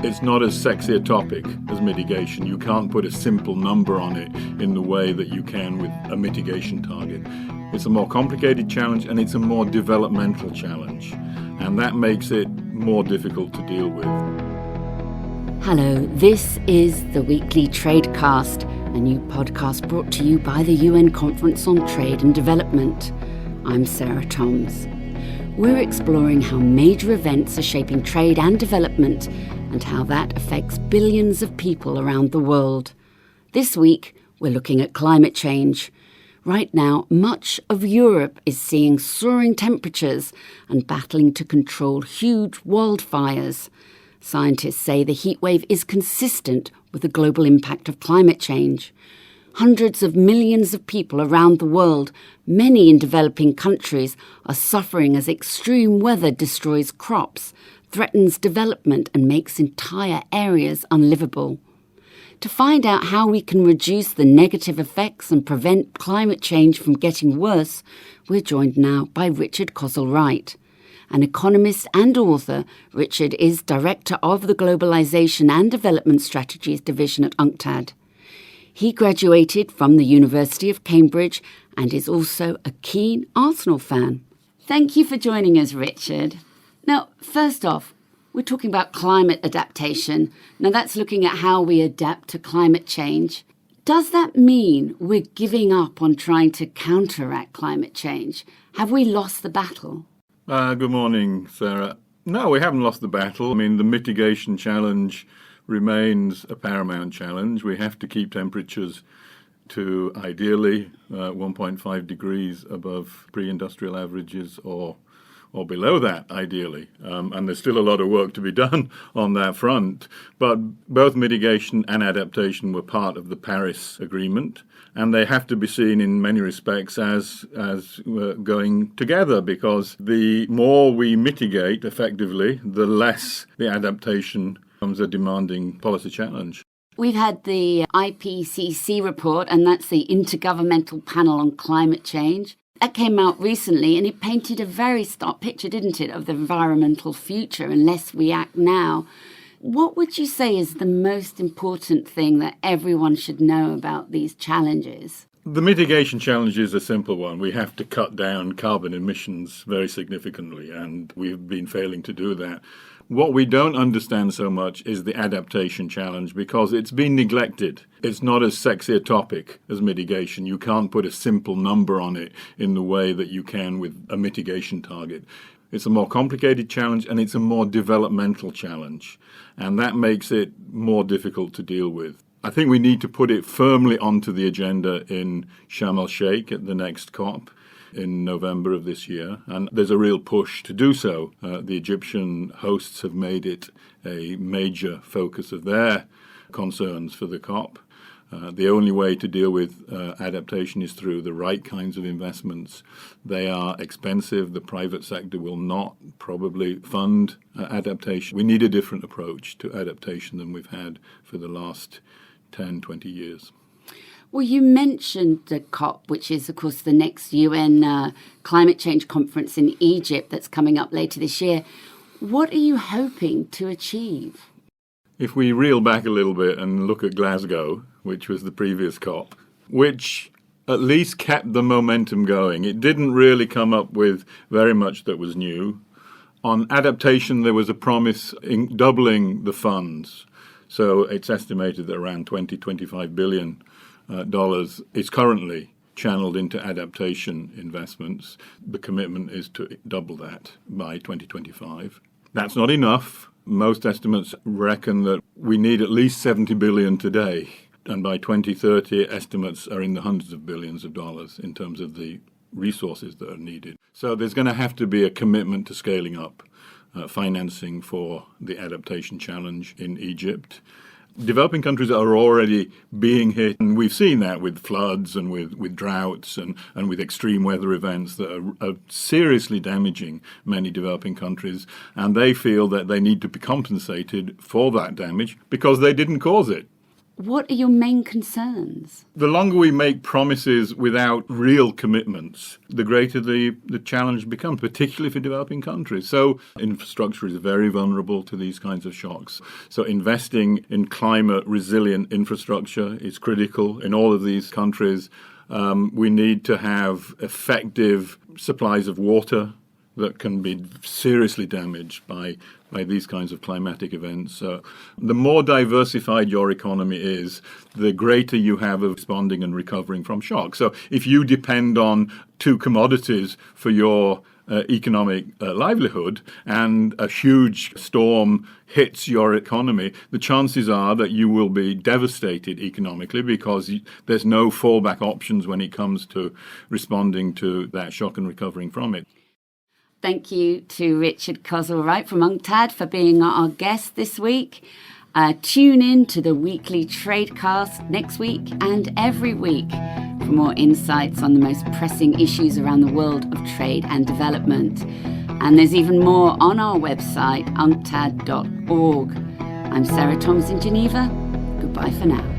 It's not as sexy a topic as mitigation. You can't put a simple number on it in the way that you can with a mitigation target. It's a more complicated challenge and it's a more developmental challenge. And that makes it more difficult to deal with. Hello, this is the Weekly Tradecast, a new podcast brought to you by the UN Conference on Trade and Development. I'm Sarah Toms. We're exploring how major events are shaping trade and development and how that affects billions of people around the world. This week, we're looking at climate change. Right now, much of Europe is seeing soaring temperatures and battling to control huge wildfires. Scientists say the heatwave is consistent with the global impact of climate change. Hundreds of millions of people around the world, many in developing countries, are suffering as extreme weather destroys crops, threatens development and makes entire areas unlivable. To find out how we can reduce the negative effects and prevent climate change from getting worse, we're joined now by Richard Kozul-Wright. An economist and author, Richard is Director of the Globalization and Development Strategies Division at UNCTAD. He graduated from the University of Cambridge and is also a keen Arsenal fan. Thank you for joining us, Richard. Now, first off, we're talking about climate adaptation. Now, that's looking at how we adapt to climate change. Does that mean we're giving up on trying to counteract climate change? Have we lost the battle? Good morning, Sarah. No, we haven't lost the battle. I mean, the mitigation challenge remains a paramount challenge. We have to keep temperatures to ideally 1.5 degrees above pre-industrial averages or below that, ideally. And there's still a lot of work to be done on that front. But both mitigation and adaptation were part of the Paris Agreement, and they have to be seen in many respects as going together, because the more we mitigate effectively, the less the adaptation becomes a demanding policy challenge. We've had the IPCC report, and that's the Intergovernmental Panel on Climate Change. That came out recently, and it painted a very stark picture, didn't it, of the environmental future unless we act now. What would you say is the most important thing that everyone should know about these challenges? The mitigation challenge is a simple one. We have to cut down carbon emissions very significantly, and we've been failing to do that. What we don't understand so much is the adaptation challenge, because it's been neglected. It's not as sexy a topic as mitigation. You can't put a simple number on it in the way that you can with a mitigation target. It's a more complicated challenge and it's a more developmental challenge. And that makes it more difficult to deal with. I think we need to put it firmly onto the agenda in Sharm el-Sheikh at the next COP in November of this year, and there's a real push to do so. The Egyptian hosts have made it a major focus of their concerns for the COP. The only way to deal with adaptation is through the right kinds of investments. They are expensive. The private sector will not probably fund adaptation. We need a different approach to adaptation than we've had for the last 10, 20 years. Well, you mentioned the COP, which is, of course, the next UN climate change conference in Egypt that's coming up later this year. What are you hoping to achieve? If we reel back a little bit and look at Glasgow, which was the previous COP, which at least kept the momentum going. It didn't really come up with very much that was new. On adaptation, there was a promise in doubling the funds. So it's estimated that around $25 billion is currently channeled into adaptation investments. The commitment is to double that by 2025. That's not enough. Most estimates reckon that we need at least $70 billion today. And by 2030, estimates are in the hundreds of billions of dollars in terms of the resources that are needed. So there's going to have to be a commitment to scaling up financing for the adaptation challenge in Egypt. Developing countries are already being hit, and we've seen that with floods and with droughts and with extreme weather events that are seriously damaging many developing countries, and they feel that they need to be compensated for that damage because they didn't cause it. What are your main concerns? The longer we make promises without real commitments, the greater the challenge becomes, particularly for developing countries. So infrastructure is very vulnerable to these kinds of shocks. So investing in climate-resilient infrastructure is critical in all of these countries. We need to have effective supplies of water that can be seriously damaged by these kinds of climatic events. The more diversified your economy is, the greater you have of responding and recovering from shock. So if you depend on two commodities for your economic livelihood and a huge storm hits your economy, the chances are that you will be devastated economically because there's no fallback options when it comes to responding to that shock and recovering from it. Thank you to Richard Kozul-Wright from UNCTAD for being our guest this week. Tune in to the Weekly Tradecast next week and every week for more insights on the most pressing issues around the world of trade and development. And there's even more on our website, unctad.org. I'm Sarah Thoms in Geneva. Goodbye for now.